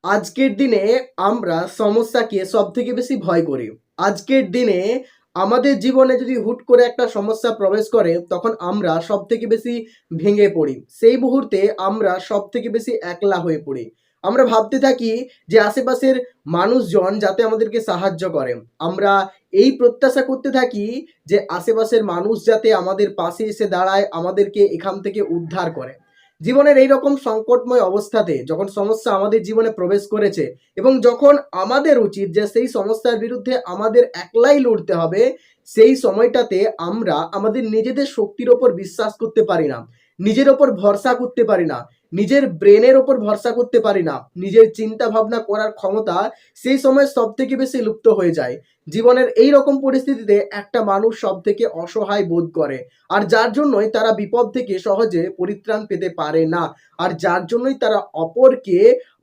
আজকের দিনে আমরা সমস্যাকে সবথেকে বেশি ভয় করি। আজকের দিনে আমাদের জীবনে যদি হুট করে একটা সমস্যা প্রবেশ করে, তখন আমরা সবথেকে বেশি ভেঙে পড়ি। সেই মুহূর্তে আমরা সবথেকে বেশি একলা হয়ে পড়ি। আমরা ভাবতে থাকি যে আশেপাশের মানুষজন যাতে আমাদেরকে সাহায্য করে। আমরা এই প্রত্যাশা করতে থাকি যে আশেপাশের মানুষ যাতে আমাদের পাশে এসে দাঁড়ায়, আমাদেরকে এখান থেকে উদ্ধার করে। জীবনের এইরকম সংকটময় অবস্থাতে যখন সমস্যা আমাদের জীবনে প্রবেশ করেছে এবং যখন আমাদের উচিত যে সেই সমস্যার বিরুদ্ধে আমাদের একলাই লড়তে হবে, সেই সময়টাতে আমরা আমাদের নিজেদের শক্তির ওপর বিশ্বাস করতে পারি না, নিজের ওপর ভরসা করতে পারি না, নিজের ব্রেনের ওপর ভরসা করতে পারি না, নিজের চিন্তা ভাবনা করার ক্ষমতা সেই সময় সব থেকে বেশি লুপ্ত হয়ে যায়। জীবনের এই রকম পরিস্থিতিতে একটা মানুষ সব থেকে অসহায় বোধ করে, আর যার জন্যই তারা বিপদ থেকে সহজে পরিত্রাণ পেতে পারে না, আর যার জন্যই তারা অপরকে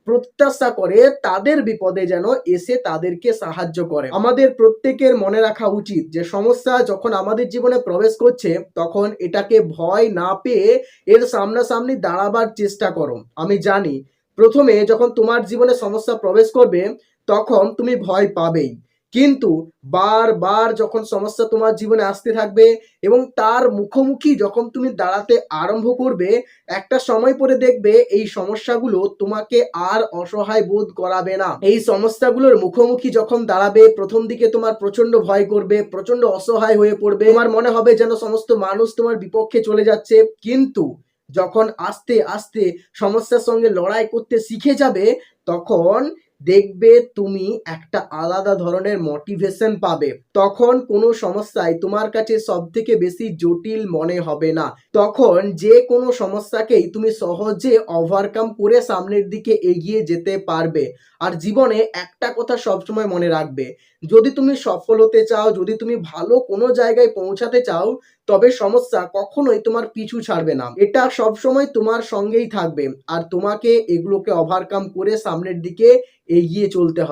প্রত্যাশা করে তাদের বিপদে যেন এসে তাদেরকে সাহায্য করে। আমাদের প্রত্যেকের মনে রাখা উচিত যে সমস্যা যখন আমাদের জীবনে প্রবেশ করছে, তখন এটাকে ভয় না পেয়ে এর সামনাসামনি দাঁড়াবার চেষ্টা করো। আমি জানি প্রথমে যখন তোমার জীবনে সমস্যা প্রবেশ করবে, তখন তুমি ভয় পাবেই, কিন্তু বারবার যখন সমস্যা তোমার জীবনে আসতে থাকবে এবং তার মুখোমুখি যখন তুমি দাঁড়াতে আরম্ভ করবে, একটা সময় পরে দেখবে এই সমস্যাগুলো তোমাকে আর অসহায় বোধ করাবে না। এই সমস্যাগুলোর মুখোমুখি যখন দাঁড়াবে, প্রথম দিকে তোমার প্রচন্ড ভয় করবে, প্রচন্ড অসহায় হয়ে পড়বে, তোমার মনে হবে যেন সমস্ত মানুষ তোমার বিপক্ষে চলে যাচ্ছে। কিন্তু যখন আস্তে আস্তে সমস্যার সঙ্গে লড়াই করতে শিখে যাবে, তখন দেখবে তুমি একটা আলাদা ধরনের মোটিভেশন পাবে। তখন কোনো সমস্যায় তোমার কাছে সব থেকে বেশি জটিল মনে হবে না। তখন যে কোনো সমস্যাকেই তুমি সহজে ওভারকাম করে সামনের দিকে এগিয়ে যেতে পারবে। আর জীবনে একটা কথা সবসময় মনে রাখবে, যদি তুমি সফল হতে চাও, যদি তুমি ভালো কোনো জায়গায় পৌঁছাতে চাও, তবে সমস্যা কখনোই তোমার পিছু ছাড়বে না। এটা সবসময় তোমার সঙ্গেই থাকবে, আর তোমাকে এগুলোকে ওভারকাম করে সামনের দিকে এগিয়ে চলতে হবে।